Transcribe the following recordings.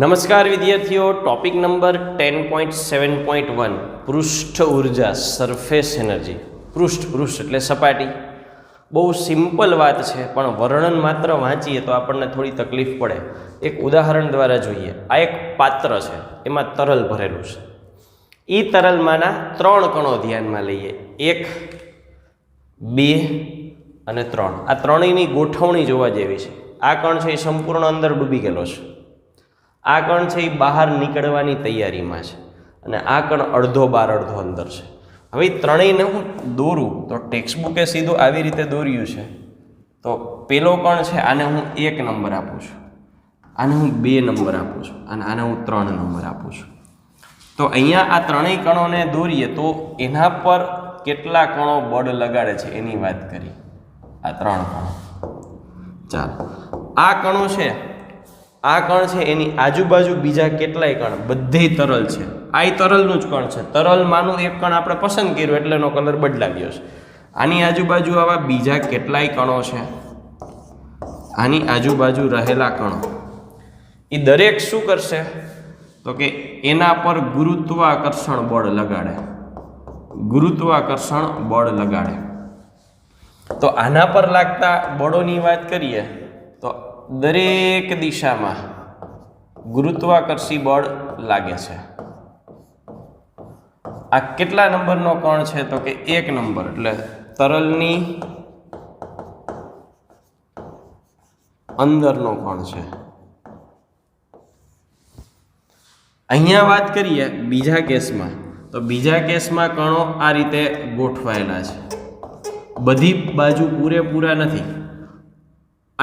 નમસ્કાર વિદ્યાર્થીઓ, topic number 10.7.1 પૃષ્ઠ ઉર્જા સરફેસ એનર્જી. પૃષ્ઠ એટલે સપાટી. બહુ સિમ્પલ વાત છે, પણ વર્ણન માત્ર વાંચીએ તો આપણને થોડી તકલીફ પડે. એક ઉદાહરણ દ્વારા જોઈએ. આ એક પાત્ર છે, એમાં તરલ ભરેલું છે. એ તરલમાંના 3 કણો ધ્યાનમાં લઈએ. 1, 2 અને 3. આ ત્રણેયની ગોઠવણી જોવા જેવી છે. આ કણ છે એ સંપૂર્ણ અંદર ડૂબી ગયેલો છે. આ કણ છે એ બહાર નીકળવાની તૈયારીમાં છે, અને આ કણ અડધો બહાર અડધો અંદર છે. હવે ત્રણેયને હું દોરું તો ટેક્સ્ટબુકે સીધું આવી રીતે દોર્યું છે. તો પેલો કણ છે, આને હું 1 નંબર આપું છું, આને હું 2 નંબર આપું છું, અને આને હું 3 નંબર આપું છું. તો અહીંયા આ ત્રણેય કણોને દોરીએ તો એના પર કેટલા કણો બળ લગાડે છે એની વાત કરી. આ 3 કણો. ચાલો, આ કણો છે, આ કણ છે એની આજુબાજુ બીજા કેટલાય કણ, બધે તરલ છે. આ તરલનું જ કણ છે. તરલમાંનું એક કણ આપણે પસંદ કર્યું એટલે એનો કલર બદલાવ્યો છે. આની આજુબાજુ આવા બીજા કેટલાય કણો છે. આની આજુબાજુ રહેલા કણો એ દરેક શું કરશે તો કે એના પર ગુરુત્વાકર્ષણ બળ લગાડે. ગુરુત્વાકર્ષણ બળ લગાડે. તો આના પર લાગતા બળોની વાત કરીએ તો દરેક દિશામાં ગુરુત્વાકર્ષી બળ લાગે છે. આ કેટલા નંબરનો કણ છે તો કે 1 નંબર, એટલે તરલની અંદરનો કણ છે. અહીંયા વાત કરીએ બીજા કેસમાં, તો બીજા કેસમાં કણો આ રીતે ગોઠવાયેલા છે. બધી બાજુ પૂરેપૂરા નથી,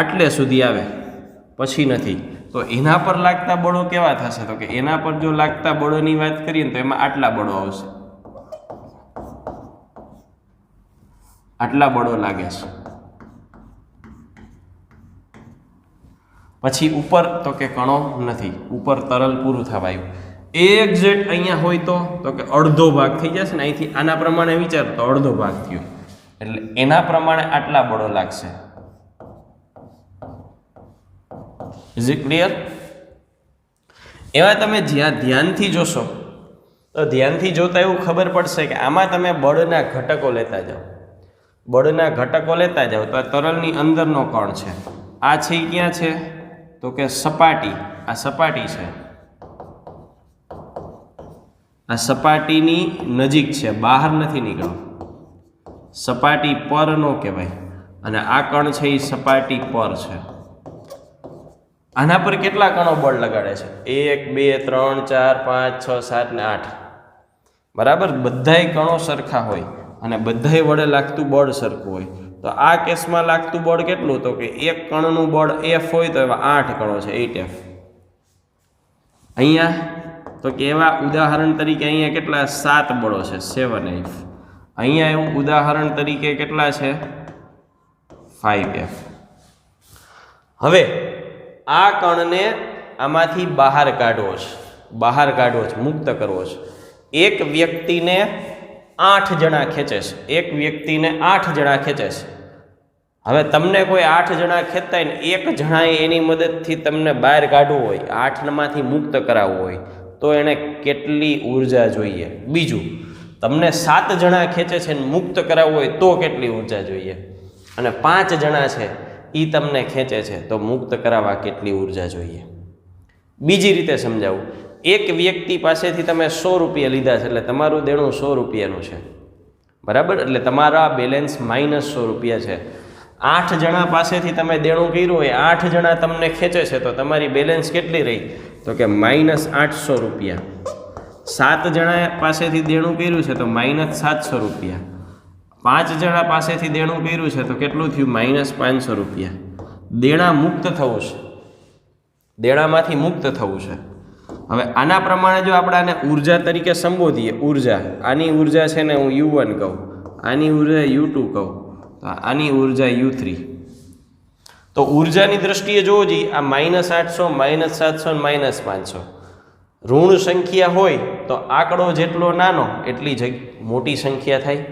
આટલે સુધી આવે, પછી નથી. તો એના પર લાગતા બળો કેવા થશે તો કે એના પર જો લાગતા બળોની વાત કરીએ તો એમાં આટલા બળો આવશે. આટલા બળો લાગે છે. પછી ઉપર તો કે કણો નથી, ઉપર તરલ પૂરું થવાયું. એક્ઝેક્ટ અહીંયા હોય તો કે અડધો ભાગ થઈ જશે ને. અહીંથી આના પ્રમાણે વિચાર તો અડધો ભાગ થયો, એટલે એના પ્રમાણે આટલા બળો લાગશે. Is it clear? એવા તમે જ્યાં ધ્યાનથી જોશો તો ધ્યાનથી જોતા એવું ખબર પડશે કે આમાં તમે બળના ઘટકો લેતા જાઓ. બળના ઘટકો લેતા જાઓ તો આ તરલની અંદરનો કણ છે. આ છે ક્યાં છે તો કે સપાટી. આ સપાટી છે, આ સપાટીની નજીક છે, બહાર નથી નીકળો. સપાટી પર નો કહેવાય, અને આ કણ છે એ સપાટી પર છે. આના પર કેટલા કણો બળ લગાડે છે? 1, 2, 3, 4, 5, 6, 7 ને 8. બરાબર, બધાય કણો સરખા હોય અને બધાય વડે લાગતું બળ સરખું હોય. તો આ કેસમાં લાગતું બળ કેટલું તો કે એક કણનું બળ F હોય તો એવા 8 કણો છે, 8F. અહીંયા તો કે એવા ઉદાહરણ તરીકે અહીંયા કેટલા 7 બળો છે, 7F. અહીંયા એવું ઉદાહરણ તરીકે કેટલા છે 5F. હવે આ કણને આમાંથી બહાર કાઢવો છે, બહાર કાઢવો છે, મુક્ત કરવો છે. એક વ્યક્તિને 8 જણા ખેંચે છે. એક વ્યક્તિને 8 જણા ખેંચે છે. હવે તમને કોઈ 8 જણા ખેંચતા ને એક જણાએ એની મદદથી તમને બહાર કાઢવું હોય, 8માંથી મુક્ત કરાવવું હોય તો એને કેટલી ઉર્જા જોઈએ? બીજું, તમને 7 જણા ખેંચે છે ને મુક્ત કરાવવું હોય તો કેટલી ઉર્જા જોઈએ? અને 5 જણા છે એ તમને ખેંચે છે તો મુક્ત કરાવવા કેટલી ઉર્જા જોઈએ? બીજી રીતે સમજાવું. એક વ્યક્તિ પાસેથી તમે 100 રૂપિયા લીધા છે, એટલે તમારું દેણું 100 રૂપિયાનું છે. બરાબર, એટલે તમારા બેલેન્સ -100 રૂપિયા છે. 8 જણા પાસેથી તમે દેણું કર્યું હોય, 8 જણા તમને ખેંચે છે તો તમારી બેલેન્સ કેટલી રહી તો કે -800 રૂપિયા. 7 જણા પાસેથી દેણું કર્યું છે તો -700 રૂપિયા. 5 જણા પાસેથી દેણું કર્યું છે તો કેટલું થયું? -500 રૂપિયા. દેણા મુક્ત થવું છે, દેણામાંથી મુક્ત થવું છે. હવે આના પ્રમાણે જો આપણે આને ઉર્જા તરીકે સંબોધીએ, ઉર્જા, આની ઉર્જા છે ને હું U1 કહું, આની ઉર્જા U2 કહું, તો આની ઉર્જા U3. તો ઉર્જાની દ્રષ્ટિએ જોવો જોઈએ, આ -800, -700 -500 ઋણ સંખ્યા હોય તો આંકડો જેટલો નાનો એટલી મોટી સંખ્યા થાય.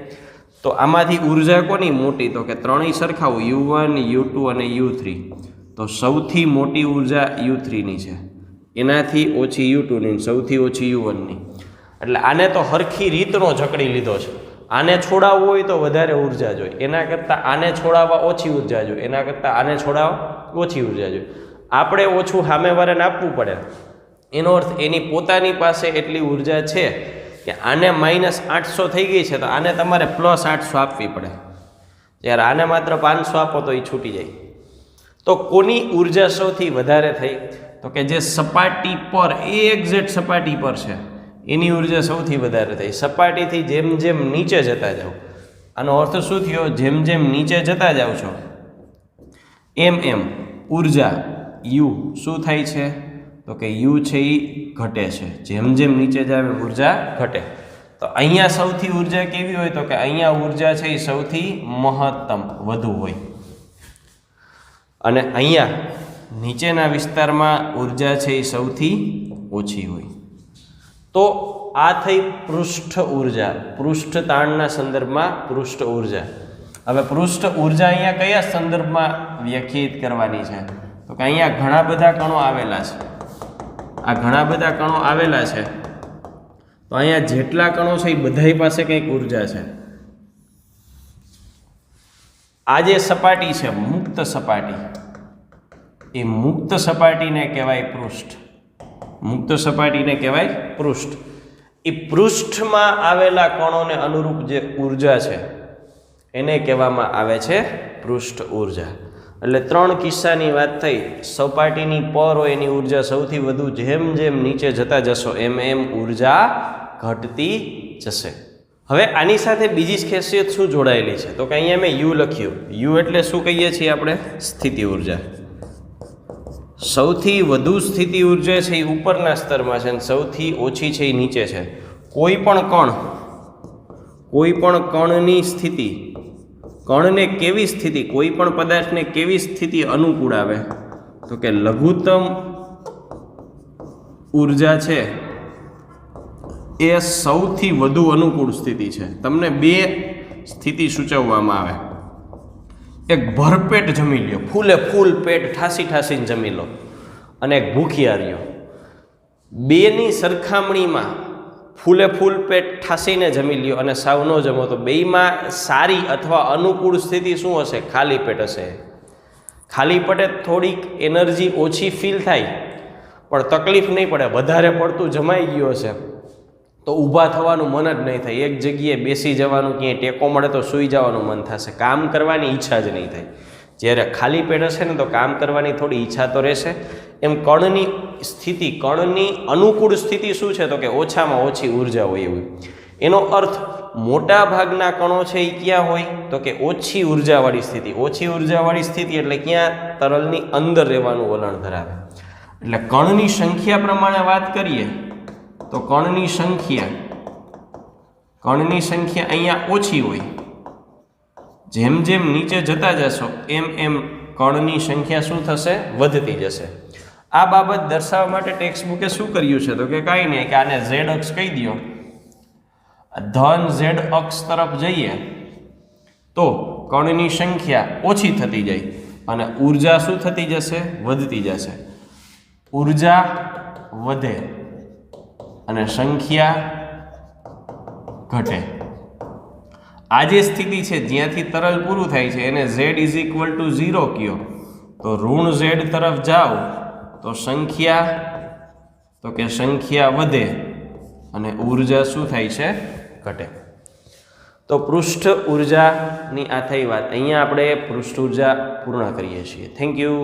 તો આમાંથી ઉર્જા કોની મોટી તો કે ત્રણેય સરખાવું, U1, U2 અને U3. તો સૌથી મોટી ઉર્જા U3 ની છે. એનાથી ઓછી U2 ની, સૌથી ઓછી U1 ની. એટલે આને તો હરખી રીતનો જકડી લીધો છે. આને છોડાવવું હોય તો વધારે ઉર્જા જોઈએ, એના કરતાં આને છોડાવવા ઓછી ઉર્જા જોઈએ, એના કરતાં આને છોડાવવા ઓછી ઉર્જા જોઈએ. આપણે ઓછું સામેવાળાને આપવું પડે. એનો અર્થ એની પોતાની પાસે એટલી ઉર્જા છે કે આને -800 થઈ ગઈ છે તો આને તમારે +800 આપવી પડે. જ્યારે આને માત્ર 500 આપો તો એ છૂટી જાય. તો કોની ઉર્જા સૌથી વધારે થઈ? તો કે જે સપાટી પર, એક્ઝેક્ટ સપાટી પર છે એની ઉર્જા સૌથી વધારે થઈ. સપાટીથી જેમ જેમ નીચે જતા જાઓ, આનો અર્થ શું થયો? જેમ જેમ નીચે જતા જાઓ છો એમ એમ ઉર્જા U શું થાય છે? તો કે U છે એ ઘટે છે. જેમ જેમ નીચે જાય ઉર્જા ઘટે. તો અહીંયા સૌથી ઉર્જા કેવી હોય? તો કે અહીંયા ઉર્જા છે એ સૌથી મહત્તમ, વધુ હોય. અને અહીંયા નીચેના વિસ્તારમાં ઉર્જા છે એ સૌથી ઓછી હોય. તો આ થઈ પૃષ્ઠ ઉર્જા, પૃષ્ઠ તાણના સંદર્ભમાં પૃષ્ઠ ઉર્જા. હવે પૃષ્ઠ ઉર્જા અહીંયા કયા સંદર્ભમાં વ્યાખ્યાયિત કરવાની છે? તો કે અહીંયા ઘણા બધા કણો આવેલા છે. આ ઘણા બધા કણો આવેલા છે તો અહીંયા જેટલા કણો છે એ બધાય પાસે કંઈક ઉર્જા છે. આ જે સપાટી છે મુક્ત સપાટી, એ મુક્ત સપાટીને કહેવાય પૃષ્ઠ. મુક્ત સપાટીને કહેવાય પૃષ્ઠ. એ પૃષ્ઠમાં આવેલા કણોને અનુરૂપ જે ઉર્જા છે એને કહેવામાં આવે છે પૃષ્ઠ ઉર્જા. એટલે 3 કિસ્સાની વાત થઈ. સપાટીની પર હોય એની ઉર્જા સૌથી વધુ, જેમ જેમ નીચે જતા જશો એમ એમ ઉર્જા ઘટતી જશે. હવે આની સાથે બીજી ખાસિયત શું જોડાયેલી છે? તો કે અહીંયા મેં U લખ્યું. U એટલે શું કહીએ છીએ આપણે? સ્થિતિ ઉર્જા. સૌથી વધુ સ્થિતિ ઉર્જા છે એ ઉપરના સ્તરમાં છે અને સૌથી ઓછી છે એ નીચે છે. કોઈ પણ કણની સ્થિતિ, કણને કેવી સ્થિતિ, કોઈ પણ પદાર્થને કેવી સ્થિતિ અનુકૂળ આવે? તો કે લઘુત્તમ ઉર્જા છે એ સૌથી વધુ અનુકૂળ સ્થિતિ છે. તમને 2 સ્થિતિ સૂચવવામાં આવે. એક ભરપેટ જમી લ્યો, ફૂલે ફૂલ પેટ ઠાસીને જમી લો, અને એક ભૂખ્યા રહ્યો. 2ની સરખામણીમાં ફૂલે ફૂલ પેટ ઠાસીને જમી લ્યો અને સાવ ન જમો, તો બેયમાં સારી અથવા અનુકૂળ સ્થિતિ શું હશે? ખાલી પેટ હશે. ખાલી પેટે થોડીક એનર્જી ઓછી ફીલ થાય પણ તકલીફ નહીં પડે. વધારે પડતું જમાઈ ગયું હશે તો ઊભા થવાનું મન જ નહીં થાય, એક જગ્યાએ બેસી જવાનું, ક્યાંય ટેકો મળે તો સૂઈ જવાનું મન થશે, કામ કરવાની ઈચ્છા જ નહીં થાય. જ્યારે ખાલી પેટ હશે ને તો કામ કરવાની થોડી ઈચ્છા તો રહેશે. એમ કણની સ્થિતિ, કણની અનુકૂળ સ્થિતિ શું છે? તો કે ઓછામાં ઓછી ઉર્જા હોય એવું. એનો અર્થ મોટા ભાગના કણો છે એ ક્યાં હોય? તો કે ઓછી ઉર્જાવાળી સ્થિતિ. ઓછી ઉર્જાવાળી સ્થિતિ એટલે ક્યાં? તરલની અંદર રહેવાનું વલણ ધરાવે. એટલે કણની સંખ્યા પ્રમાણે વાત કરીએ તો કણની સંખ્યા અહીંયા ઓછી હોય. જેમ જેમ નીચે જતા જશો એમ એમ કણની સંખ્યા શું થશે? વધતી જશે. આ બાબત દર્શાવવા માટે ટેક્સ્ટ બુકે શું કર્યું છે? તો કે કાંઈ નહીં, કે આને Z અક્ષ કહી દો. ધન Z અક્ષ તરફ જઈએ તો કણની સંખ્યા ઓછી થતી જાય અને ઉર્જા શું થતી જશે? વધતી જશે. ઉર્જા વધે અને સંખ્યા ઘટે. આ જે સ્થિતિ છે જ્યાંથી તરલ પૂરું થાય છે એને Z = 0 કયો, તો ઋણ Z તરફ જાઓ તો સંખ્યા વધે અને ઉર્જા શું થાય છે? ઘટે. તો પૃષ્ઠ ઉર્જાની આ થઈ વાત. અહીંયા આપણે પૃષ્ઠ ઉર્જા પૂર્ણ કરીએ છીએ. Thank you.